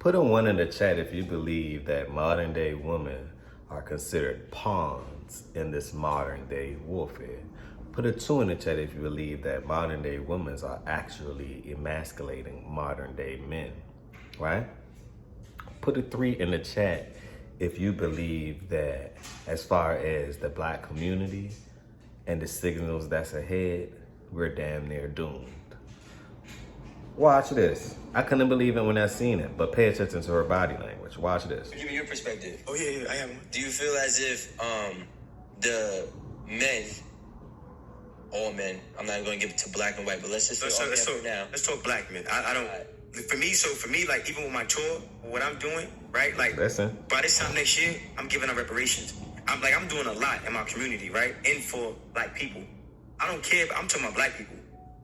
Put a 1 in the chat if you believe that modern day women are considered pawns in this modern day warfare. Put a 2 in the chat if you believe that modern day women are actually emasculating modern day men, right? Put a 3 in the chat if you believe that as far as the Black community and the signals that's ahead, we're damn near doomed. Watch this. I couldn't believe it when I seen it, but pay attention to her body language. Watch this. Give me your perspective. Oh yeah, I am. Do you feel as if the men, all men, I'm not going to give it to black and white, but let's just let's talk black men. I don't. Right. For me, like even with my tour, what I'm doing, right? Like, listen. By this time next year, I'm giving up reparations. I'm doing a lot in my community, right? And for black people, I don't care. I'm talking about black people.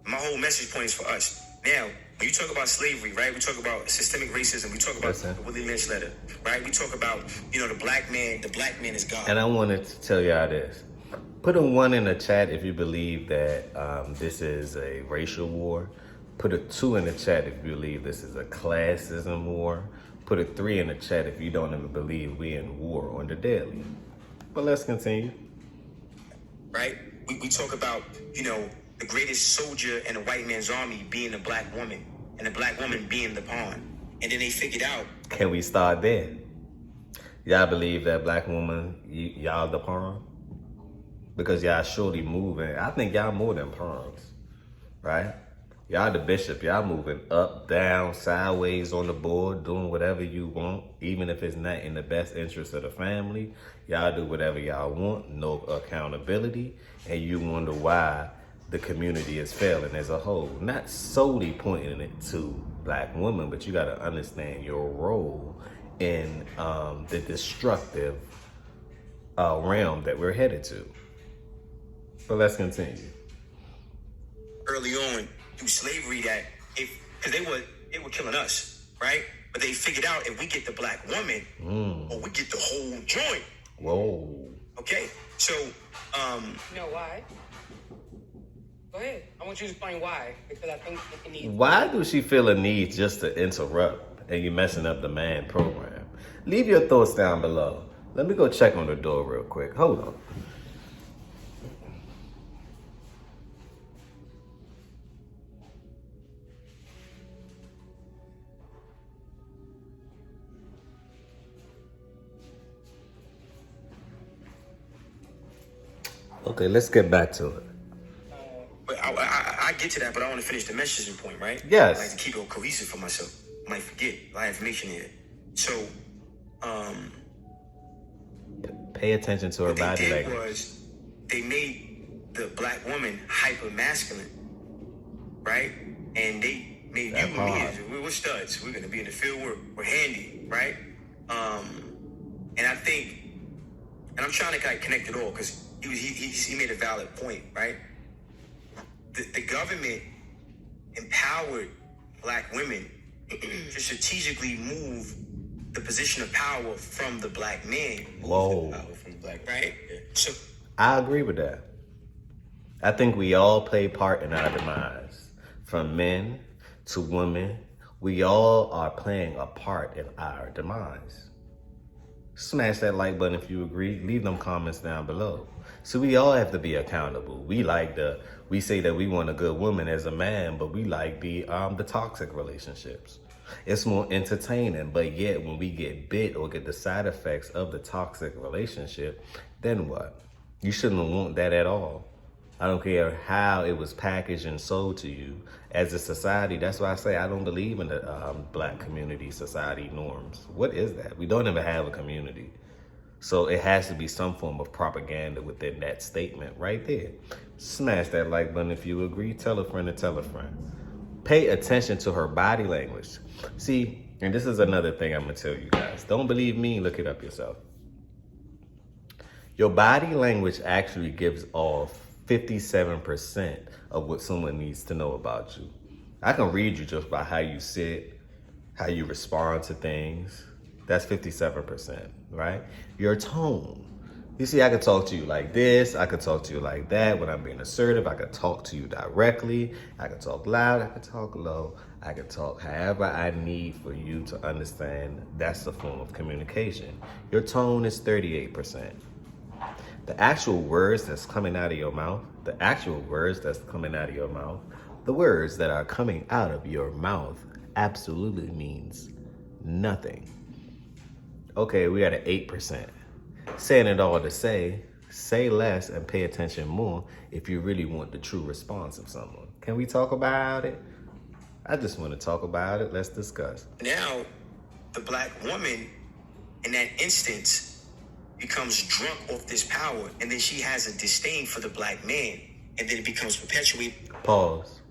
My whole message point is for us. Now, when you talk about slavery, right? We talk about systemic racism. We talk about the Willie Lynch letter, right? We talk about, the black man is God. And I wanted to tell y'all this. Put a 1 in the chat if you believe that this is a racial war. Put a 2 in the chat if you believe this is a classism war. Put a 3 in the chat if you don't even believe we're in war on the daily. But let's continue. Right? We talk about, the greatest soldier in a white man's army being a black woman, and the black woman being the pawn. And then they figured out. Can we start there? Y'all believe that black woman, y'all the pawn? Because y'all surely moving. I think y'all more than pawns, right? Y'all the bishop. Y'all moving up, down, sideways on the board, doing whatever you want, even if it's not in the best interest of the family. Y'all do whatever y'all want, no accountability, and you wonder why the community is failing as a whole. Not solely pointing it to black women, but you got to understand your role in the destructive realm that we're headed to. But let's continue. Early on through slavery, that because they were killing us, right? But they figured out if we get the black woman, or we get the whole joint. Whoa. Okay, so you know why? Go ahead. I want you to explain why, because I think it needs. Why do she feel a need just to interrupt and you messing up the man program? Leave your thoughts down below. Let me go check on the door real quick. Hold on. Okay, let's get back to it. But I get to that, but I want to finish the messaging point, right? Yes. I like to keep it cohesive for myself. I might forget a lot of information here. So, pay attention to her body language. What they did was they made the black woman hyper masculine, right? And they made you and me, we're studs. We're gonna be in the field. We're handy, right? And I think, and I'm trying to kind of connect it all because he made a valid point, right? The government empowered black women to strategically move the position of power from the black man. Whoa. From the black, right? So I agree with that. I think we all play part in our demise. From men to women, we all are playing a part in our demise. Smash that like button if you agree. Leave them comments down below. So we all have to be accountable. We say that we want a good woman as a man, but we like the toxic relationships. It's more entertaining, but yet when we get bit or get the side effects of the toxic relationship, then what? You shouldn't want that at all. I don't care how it was packaged and sold to you. As a society, that's why I say I don't believe in the black community society norms. What is that? We don't even have a community. So it has to be some form of propaganda within that statement right there. Smash that like button if you agree. Tell a friend to tell a friend. Pay attention to her body language. See, and this is another thing I'm gonna tell you guys. Don't believe me, look it up yourself. Your body language actually gives off 57% of what someone needs to know about you. I can read you just by how you sit, how you respond to things. That's 57%, right? Your tone, You see, I could talk to you like this. I could talk to you like that. When I'm being assertive, I could talk to you directly. I could talk loud. I could talk low. I could talk however I need for you to understand. That's a form of communication. Your tone is 38%. The actual words that's coming out of your mouth, the words that are coming out of your mouth absolutely means nothing. Okay, we got an 8%. Saying it all to say less and pay attention more if you really want the true response of someone. Can we talk about it? I just want to talk about it. Let's discuss. Now, the black woman in that instance becomes drunk off this power, and then she has a disdain for the black man, and then it becomes perpetuated. Pause.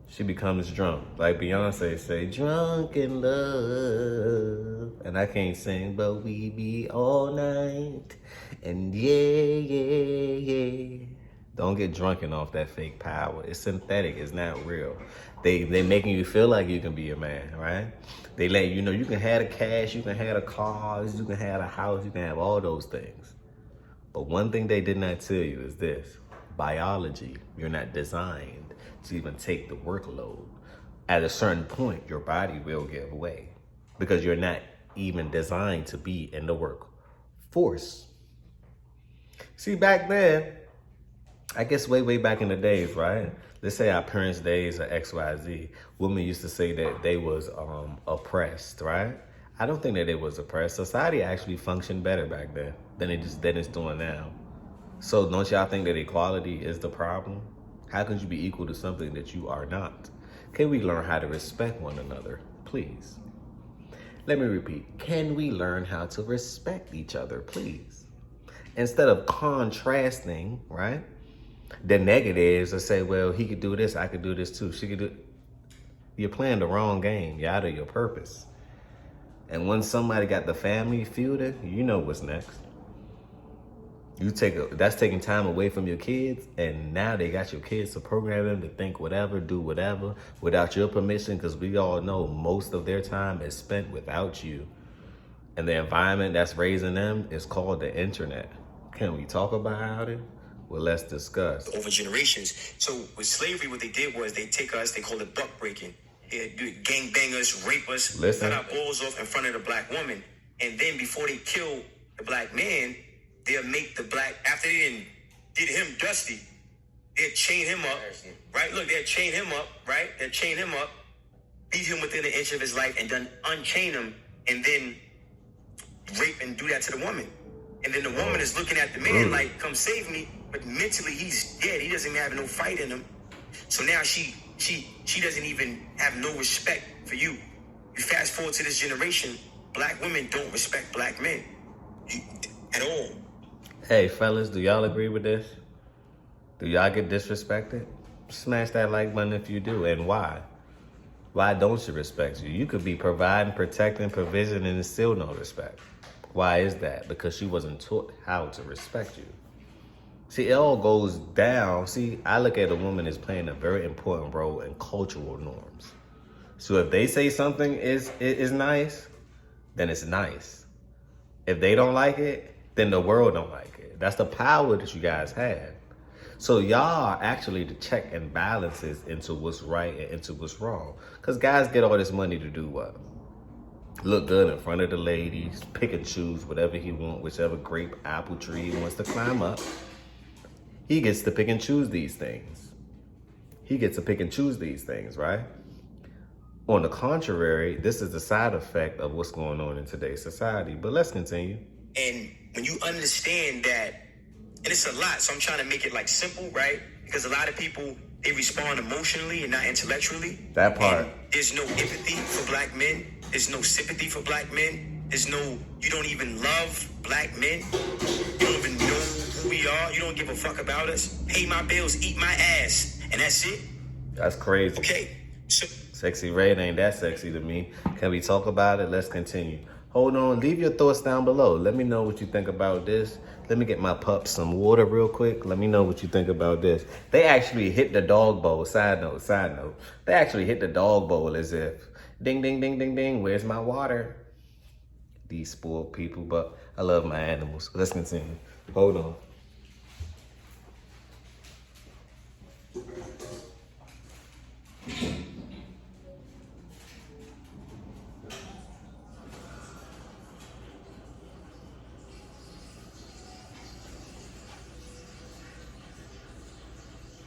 She becomes drunk. Like Beyonce say, drunk in love. And I can't sing, but we be all night. And yeah. Don't get drunken off that fake power. It's synthetic. It's not real. They making you feel like you can be a man, right? They let you know you can have the cash, you can have the cars, you can have a house, you can have all those things. But one thing they did not tell you is this. Biology, you're not designed to even take the workload. At a certain point, your body will give way because you're not even designed to be in the workforce. See, back then, I guess way back in the days, right? Let's say our parents' days are XYZ. Women used to say that they was oppressed, right? I don't think that it was oppressed. Society actually functioned better back then than it's doing now. So don't y'all think that equality is the problem? How could you be equal to something that you are not? Can we learn how to respect one another, please? Let me repeat. Can we learn how to respect each other, please? Instead of contrasting, right? The negatives and say, well, he could do this, I could do this too. She could do. You're playing the wrong game. You're out of your purpose. And when somebody got the family feuded, you know what's next. That's taking time away from your kids, and now they got your kids to program them to think whatever, do whatever, without your permission, because we all know most of their time is spent without you. And the environment that's raising them is called the internet. Can we talk about it? Well, let's discuss. Over generations. So with slavery, what they did was they take us, they call it buck breaking. They do gang bangers, rape us, cut our balls off in front of the black woman. And then before they kill the black man, they'll make the black, after they did him dusty, they'll chain him up, right? Look, they'll chain him up, right? They'll chain him up, beat him within an inch of his life, and then unchain him, and then rape and do that to the woman. And then the woman is looking at the man like, come save me, but mentally he's dead. He doesn't even have no fight in him. So now she doesn't even have no respect for you. You fast forward to this generation, black women don't respect black men at all. Hey, fellas, do y'all agree with this? Do y'all get disrespected? Smash that like button if you do, and why? Why don't you respect you? You could be providing, protecting, provisioning, and still no respect. Why is that? Because she wasn't taught how to respect you. See, it all goes down. See, I look at a woman as playing a very important role in cultural norms. So if they say something is nice, then it's nice. If they don't like it, then the world don't like it. That's the power that you guys have. So y'all are actually the check and balances into what's right and into what's wrong. Because guys get all this money to do what? Look good in front of the ladies, pick and choose whatever he wants, whichever grape, apple tree he wants to climb up. He gets to pick and choose these things. Right? On the contrary, this is the side effect of what's going on in today's society. But let's continue. And when you understand that, and it's a lot, so I'm trying to make it like simple, right? Because a lot of people, they respond emotionally and not intellectually. That part. And there's no empathy for black men. There's no sympathy for black men. You don't even love black men. You don't even know who we are. You don't give a fuck about us. Pay my bills, eat my ass. And that's it. That's crazy. Okay. So Sexy Red ain't that sexy to me. Can we talk about it? Let's continue. Hold on. Leave your thoughts down below. Let me know what you think about this. Let me get my pups some water real quick. Let me know what you think about this. They actually hit the dog bowl. Side note. They actually hit the dog bowl as if, ding, ding, ding, ding, ding. Where's my water? these spoiled people, but I love my animals. Let's continue. Hold on.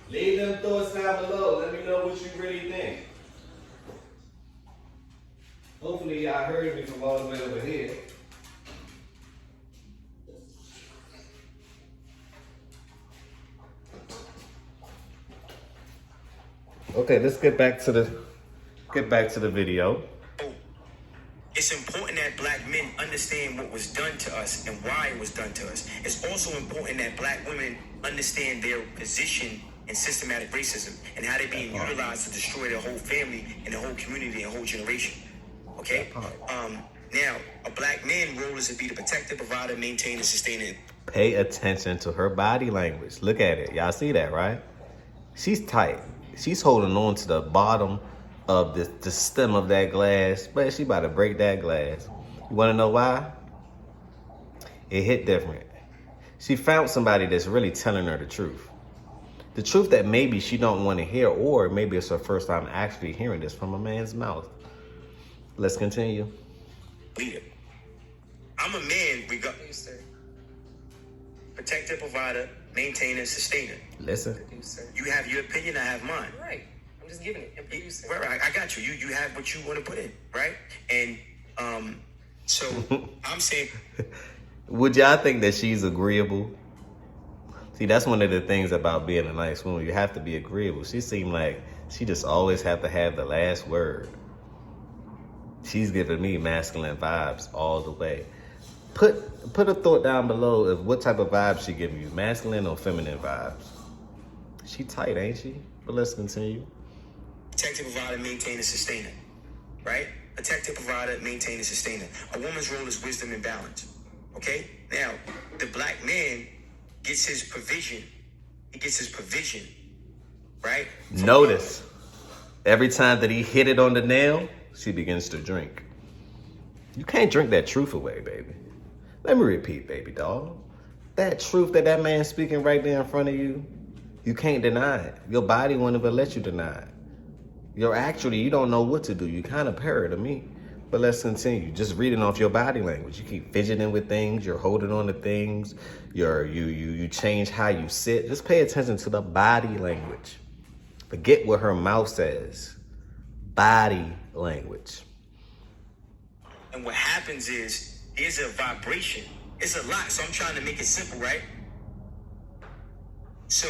Leave them thoughts down below. Let me know what you really think. Hopefully y'all heard me from all the way over here. Okay, let's get back to the video. It's important that black men understand what was done to us and why it was done to us. It's also important that black women understand their position in systematic racism and how they're being utilized to destroy their whole family and the whole community and whole generation. Okay? Now, a black man's role is to be the protector, provider, maintainer, sustainer. Pay attention to her body language. Look at it. Y'all see that, right? She's tight. She's holding on to the bottom of the stem of that glass, but she about to break that glass. You want to know why? It hit different. She found somebody that's really telling her the truth. The truth that maybe she don't want to hear, or maybe it's her first time actually hearing this from a man's mouth. Let's continue. Leader. I'm a man, regardless. Protector, provider, maintainer, sustainer. Listen. Producer. You have your opinion, I have mine. Right. I'm just giving it. And producer. Right, I got you. You have what you want to put in, right? And so I'm saying, would y'all think that she's agreeable? See, that's one of the things about being a nice woman. You have to be agreeable. She seemed like she just always have to have the last word. She's giving me masculine vibes all the way. Put a thought down below of what type of vibes she giving you, masculine or feminine vibes. She tight, ain't she? But let's continue. protector, provider, maintainer, sustainer, right? Protector, provider, maintainer, sustainer. A woman's role is wisdom and balance, okay? Now, the black man gets his provision. He gets his provision, right? Notice, every time that he hit it on the nail, she begins to drink. You can't drink that truth away, baby. Let me repeat, baby doll. That truth that man's speaking right there in front of you, you can't deny it. Your body won't even let you deny it. You don't know what to do. You kind of parrot to me. But let's continue. Just reading off your body language. You keep fidgeting with things. You're holding on to things. You change how you sit. Just pay attention to the body language. Forget what her mouth says. Body language. And what happens is, there's a vibration. It's a lot, so I'm trying to make it simple, right? So,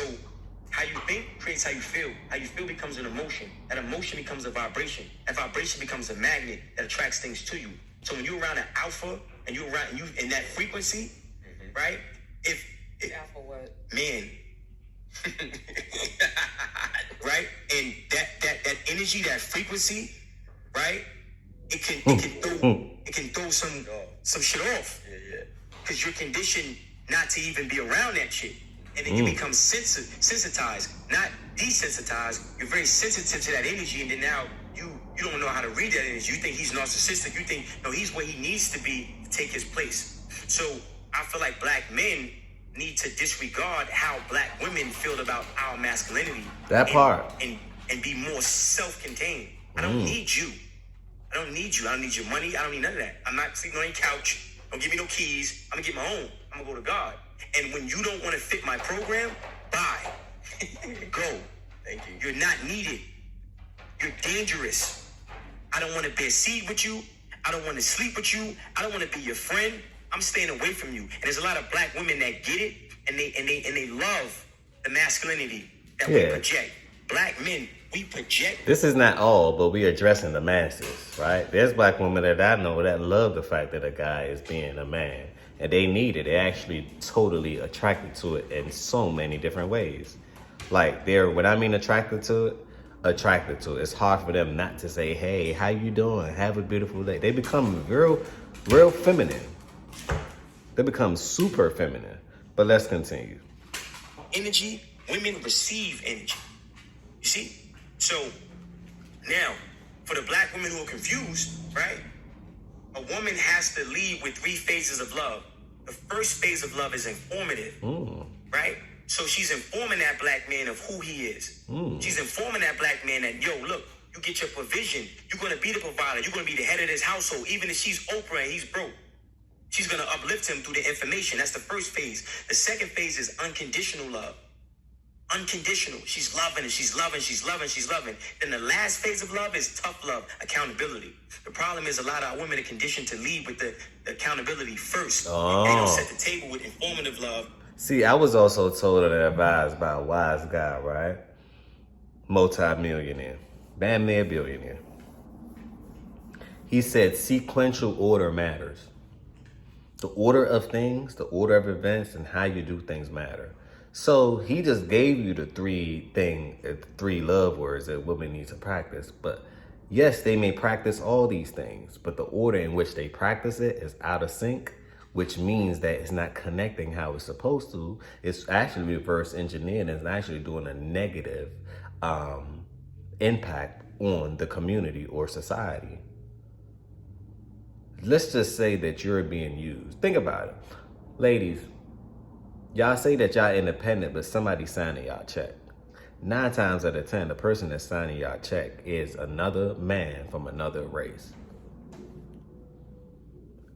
how you think creates how you feel. How you feel becomes an emotion. That emotion becomes a vibration. That vibration becomes a magnet that attracts things to you. So when you're around an alpha and you're around you in that frequency, right? If Alpha what? Man. Right? And that energy, that frequency, right? It can throw some shit off. Yeah. Because you're conditioned not to even be around that shit. And then you become sensitized, not desensitized. You're very sensitive to that energy, and then now you don't know how to read that energy. You think he's narcissistic. You think, no, he's where he needs to be to take his place. So I feel like black men need to disregard how black women feel about our masculinity. That part. And be more self-contained. I don't need you. I don't need you. I don't need your money. I don't need none of that. I'm not sleeping on your couch. Don't give me no keys. I'm going to get my own. I'm going to go to God. And when you don't want to fit my program, bye. Go. Thank you. You're not needed. You're dangerous. I don't want to bear seed with you. I don't want to sleep with you. I don't want to be your friend. I'm staying away from you. And there's a lot of black women that get it, and they love the masculinity that we project. Black men, we project. This is not all, but we addressing the masses, right? There's black women that I know that love the fact that a guy is being a man. And they need it. They're actually totally attracted to it in so many different ways. Like, when I mean attracted to it, it's hard for them not to say, hey, how you doing? Have a beautiful day. They become real feminine. They become super feminine. But let's continue. Energy, women receive energy. You see? So, now, for the black women who are confused, right? A woman has to lead with 3 phases of love. The first phase of love is informative, right? So she's informing that black man of who he is. She's informing that black man that, yo, look, you get your provision. You're going to be the provider. You're going to be the head of this household. Even if she's Oprah and he's broke, she's going to uplift him through the information. That's the first phase. The second phase is unconditional love. Unconditional. She's loving and she's loving, she's loving, she's loving. Then the last phase of love is tough love, accountability. The problem is a lot of our women are conditioned to lead with the accountability first. They don't set the table with informative love. See, I was also told and advised by a wise guy, right? Multi-millionaire. Damn near billionaire. He said sequential order matters. The order of things, the order of events, and how you do things matter. So he just gave you the 3 love words that women need to practice. But yes, they may practice all these things, but the order in which they practice it is out of sync, which means that it's not connecting how it's supposed to. It's actually reverse engineered and it's actually doing a negative impact on the community or society. Let's just say that you're being used. Think about it. Ladies, y'all say that y'all independent, but somebody signing y'all check. 9 times out of 10, the person that's signing y'all check is another man from another race.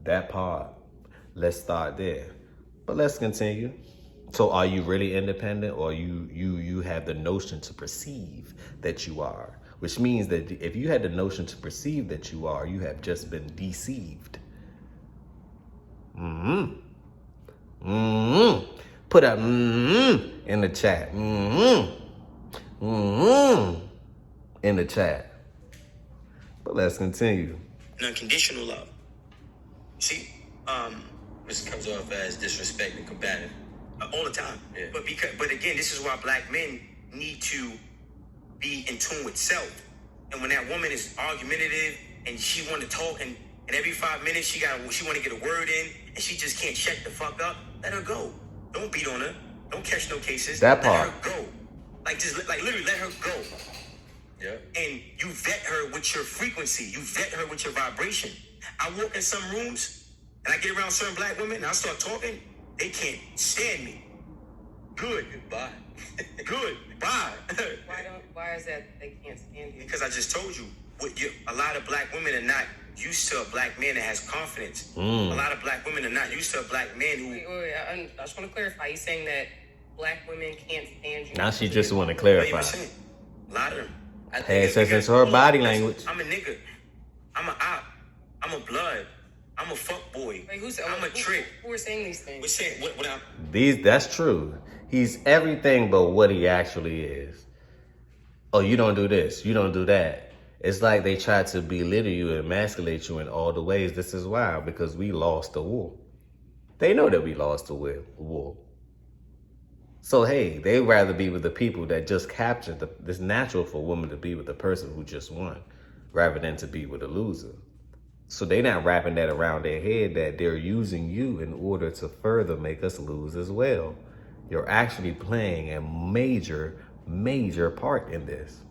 That part, let's start there. But let's continue. So are you really independent, or you have the notion to perceive that you are? Which means that if you had the notion to perceive that you are, you have just been deceived. Put a in the chat. In the chat. But let's continue. Unconditional love. See, this comes off as disrespect and combative all the time. Yeah. But again, this is why black men need to be in tune with self. And when that woman is argumentative and she want to talk, and every 5 minutes she want to get a word in, and she just can't check the fuck up, let her go. Don't beat on her. Don't catch no cases. That part. Let her go. Like literally let her go. Yeah. And you vet her with your frequency. You vet her with your vibration. I walk in some rooms and I get around certain black women and I start talking. They can't stand me. Good. Goodbye. Good. Bye. Why is that they can't stand you? Because I just told you, a lot of black women are not used to a black man that has confidence. A lot of black women are not used to a black man who... Wait, I just want to clarify. You're saying that black women can't stand you? Now she just want to clarify. A lot of them. Pay attention to her body language. I'm a nigga. I'm a op. I'm a blood. I'm a fuck boy. Wait, I'm a trick. Who are saying these things? We're saying what I'm... That's true. He's everything but what he actually is. Oh, you don't do this. You don't do that. It's like they try to belittle you and emasculate you in all the ways. This is why, because we lost the war. They know that we lost the war. So, hey, they'd rather be with the people that just captured it's natural for a woman to be with the person who just won rather than to be with a loser. So they're not wrapping that around their head that they're using you in order to further make us lose as well. You're actually playing a major, major part in this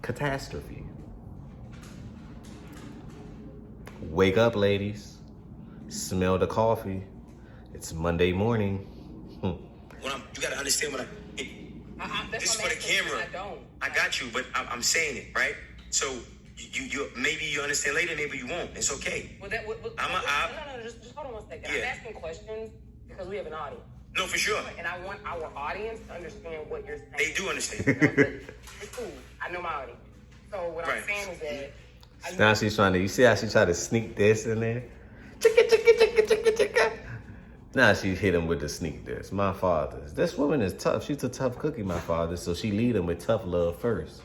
catastrophe. Wake up, ladies. Smell the coffee. It's Monday morning. You gotta understand this is for the camera. I got you, but I'm saying it, right? So you maybe you understand later, maybe you won't. It's okay. No, just hold on 1 second. Yeah. I'm asking questions because we have an audience. No, for sure. And I want our audience to understand what you're saying. They do understand. It's cool. I know my audience. So what I'm saying is that... Now she's trying to, you see how she tried to sneak this in there? Chicka, chicka, chicka, chicka, chicka. Now she hit him with the sneak this. My father. This woman is tough. She's a tough cookie, my father. So she lead him with tough love first.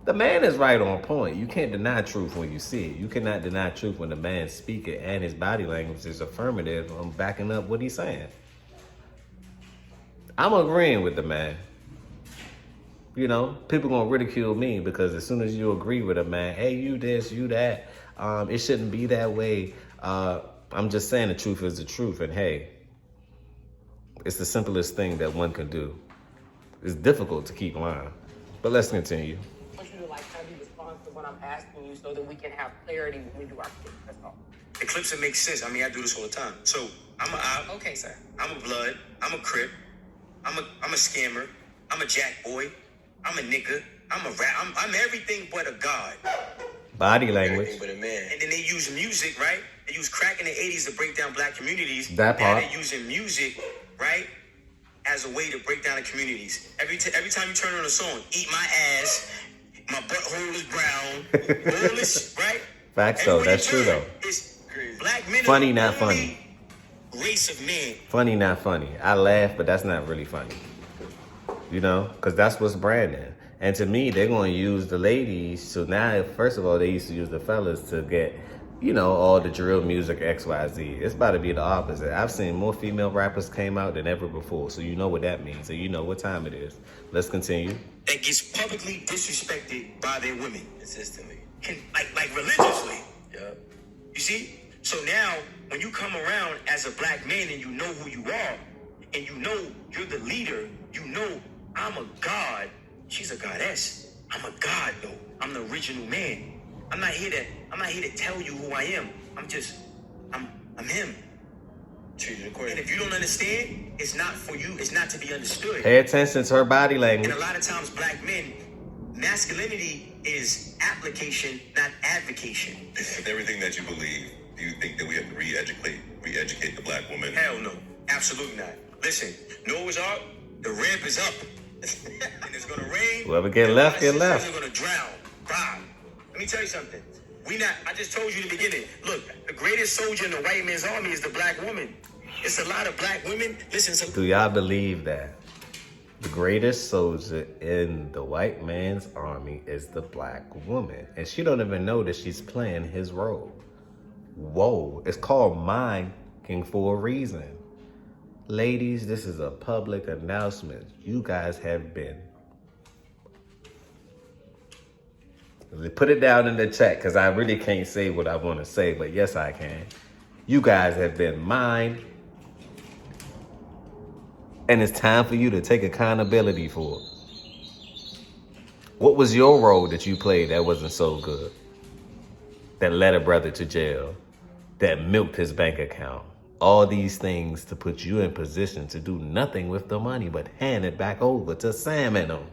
The man is right on point. You can't deny truth when you see it. You cannot deny truth when the man's speaking and his body language is affirmative on backing up what he's saying. I'm agreeing with the man. You know, people gonna ridicule me because as soon as you agree with a man, hey, you this, you that, it shouldn't be that way. I'm just saying the truth is the truth, and hey, it's the simplest thing that one can do. It's difficult to keep lying, but let's continue. I want you to kind of be responsive when I'm asking you so that we can have clarity when we do our clips. That's all. The clips that make sense. I mean, I do this all the time. So I'm a op. Okay, sir. I'm a blood. I'm a crip. I'm a scammer. I'm a jack boy. I'm a nigga. I'm a rap. I'm everything but a god. Body language. Everything but a man. And then they use music, right? They use crack in the 80s to break down black communities. That part. Now they're using music, right, as a way to break down the communities. Every time you turn on a song, eat my ass, my butthole is brown, all this, right? Facts though, that's true though. It's black men. Funny, are not the only funny. Race of men. Funny, not funny. I laugh, but that's not really funny. You know, because that's what's branding. And to me, they're going to use the ladies. So now, first of all, they used to use the fellas to get, you know, all the drill music, XYZ. It's about to be the opposite. I've seen more female rappers came out than ever before. So you know what that means. So you know what time it is. Let's continue. That gets publicly disrespected by their women consistently. Like religiously. Yeah. You see? So now, when you come around as a black man and you know who you are, and you know you're the leader, you know I'm a god. She's a goddess. I'm a god though. I'm the original man. I'm not here to tell you who I am. I'm him. And if you don't understand, it's not for you. It's not to be understood. Pay attention to her body language. And a lot of times black men, masculinity is application, not advocation. With everything that you believe, do you think that we have to re-educate the black woman? Hell no. Absolutely not. Listen, Noah's Ark, the ramp is up. And it's gonna rain. Whoever get left, get left. Are gonna drown. Bob. Let me tell you something. I just told you in the beginning. Look, the greatest soldier in the white man's army is the black woman. It's a lot of black women. Listen, Do y'all believe that the greatest soldier in the white man's army is the black woman? And she don't even know that she's playing his role. Whoa, it's called miming for a reason. Ladies, this is a public announcement. You guys have been. Put it down in the chat because I really can't say what I want to say, but yes, I can. You guys have been mined. And it's time for you to take accountability for it. What was your role that you played that wasn't so good? That led a brother to jail? That milked his bank account? All these things to put you in position to do nothing with the money but hand it back over to Sam and them.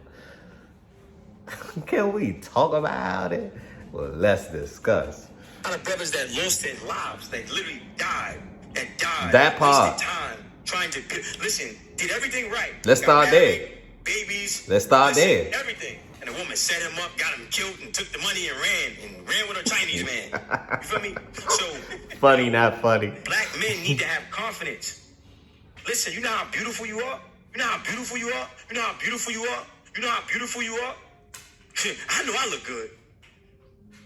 Can we talk about it? Well, let's discuss. a lot of brothers that lost their lives, that literally died, That part. wasted time trying to listen, did everything right. Let's start there. Babies. Let's start there. Everything. And the woman set him up, got him killed, and took the money and ran with a Chinese man. You feel me? So funny, not funny. Black men need to have confidence. Listen, you know how beautiful you are? You know how beautiful you are? You know how beautiful you are? You know how beautiful you are? I know I look good.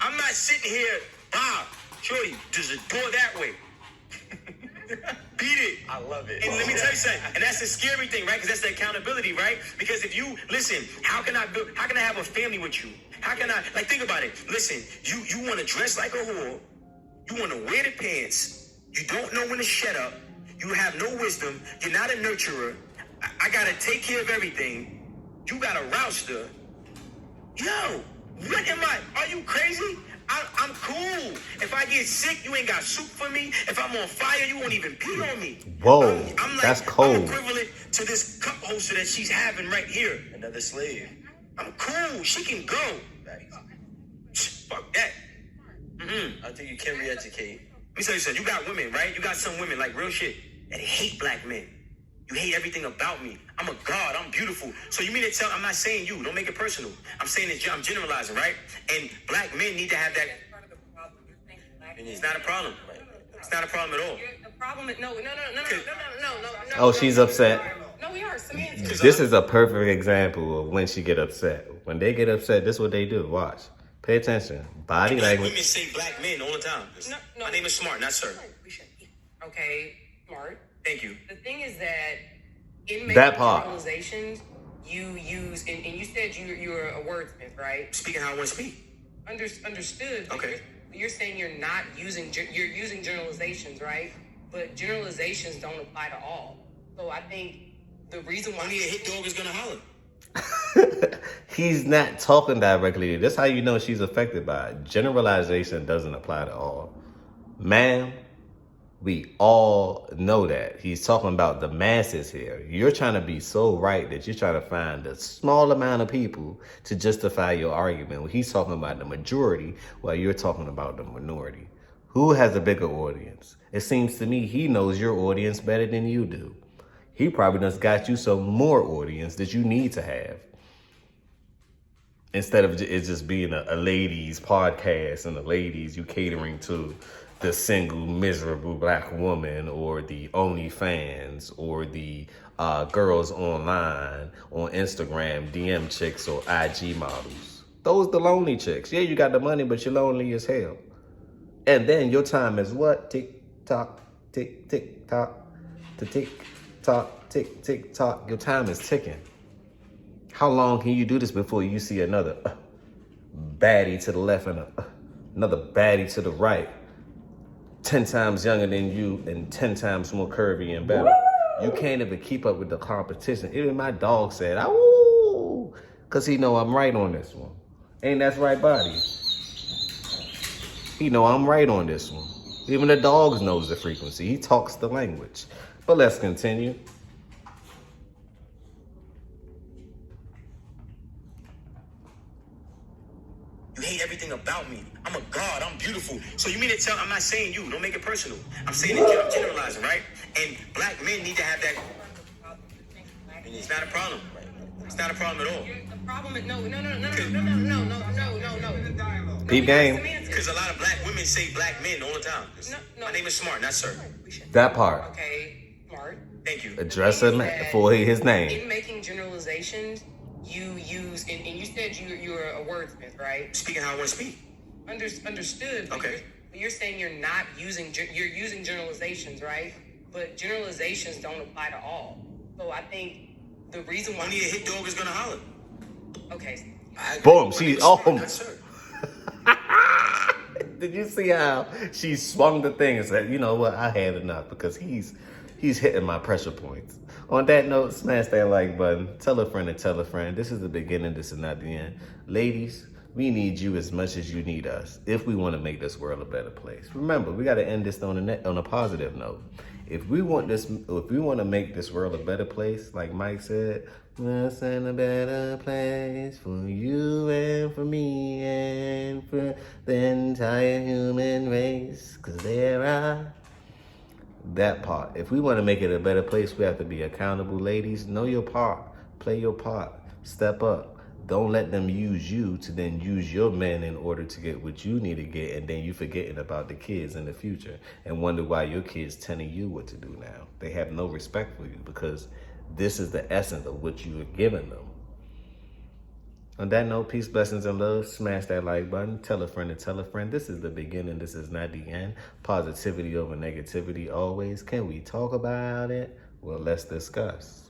I'm not sitting here, Bob, shorty, there's a door that way. Beat it. I love it. And let me tell you something. And that's the scary thing, right? Because that's the accountability, right? Because if you listen, how can I have a family with you? How can I think about it? Listen, you want to dress like a whore. You want to wear the pants. You don't know when to shut up. You have no wisdom. You're not a nurturer. I gotta take care of everything. You got a rouster. Yo, what am I? Are you crazy? I'm cool. If I get sick, you ain't got soup for me. If I'm on fire, you won't even pee on me. Whoa, that's cold. I'm equivalent to this cup holster that she's having right here. Another slave. I'm cool. She can go. Fuck that. I think you can re-educate. Let me tell you something. You got women, right? You got some women, like real shit, that hate black men. You hate everything about me. I'm a god. I'm beautiful. So you mean to tell? I'm not saying you. Don't make it personal. I'm saying it. I'm generalizing, right? And black men need to have that. It's not a problem. It's not a problem at all. The problem is no. Oh, she's upset. No, we are. This is a perfect example of when she get upset. When they get upset, this is what they do. Watch. Pay attention. Body Black language. women say black men all the time. No. My name is Smart, not Sir. Okay, Smart. Thank you. The thing is that in making That part. generalizations, you use and you said you're a wordsmith, right? Speaking how I want to speak. Understood. But Okay. You're saying you're not using you're using generalizations, right? But generalizations don't apply to all. So I think the reason why Only a hit dog is gonna holler. He's not talking directly. That's how you know she's affected by it. Generalization doesn't apply to all. Ma'am, we all know that. He's talking about the masses here. You're trying to be so right that you're trying to find a small amount of people to justify your argument. He's talking about the majority while you're talking about the minority. Who has a bigger audience? It seems to me he knows your audience better than you do. He probably just got you some more audience that you need to have. Instead of it just being a ladies podcast and the ladies you catering to the single miserable black woman or the OnlyFans or the girls online on Instagram, DM chicks or IG models. Those the lonely chicks. Yeah, you got the money, but you're lonely as hell. And then your time is what? Tick tock, tick tick tock, to tick tock, tick tick tock. Your time is ticking. How long can you do this before you see another baddie to the left and another baddie to the right, 10 times younger than you and 10 times more curvy and better? You can't even keep up with the competition. Even my dog said, "Ooh," because he know I'm right on this one. Ain't that right, body? He know I'm right on this one. Even the dogs knows the frequency. He talks the language. But let's continue. You hate everything about me. I'm a god. I'm beautiful. So you mean to tell? I'm not saying you. Don't make it personal. I'm saying it. I'm generalizing, right? And black men need to have that. And it's not a problem. It's not a problem at all. The problem is no. Peep game. Because a lot of black women say black men all the time. No. My name is Smart, not Sir. That part. Okay, Smart. Thank you. Address him for his name. In making generalizations, you use, and you said you're a wordsmith, right? Speaking how I want to speak. Understood. But Okay. You're saying you're not using, you're using generalizations, right? But generalizations don't apply to all. So I think the reason why... Only a hit dog is going to holler. Okay. Boom. My She name is Smart, oh. not Sir. Did you see how she swung the thing and said, "You know what? I had enough," because he's hitting my pressure points. On that note, smash that like button. Tell a friend and tell a friend. This is the beginning. This is not the end. Ladies, we need you as much as you need us if we want to make this world a better place. Remember, we got to end this on a positive note. If we want to make this world a better place, like Mike said, let's send a better place for you and for me and for the entire human race. Because there are that part. If we want to make it a better place, we have to be accountable. Ladies, know your part. Play your part. Step up. Don't let them use you to then use your men in order to get what you need to get, and then you forgetting about the kids in the future and wonder why your kids telling you what to do now. They have no respect for you because this is the essence of what you are giving them. On that note, peace, blessings, and love. Smash that like button. Tell a friend and tell a friend. This is the beginning. This is not the end. Positivity over negativity always. Can we talk about it? Well, let's discuss.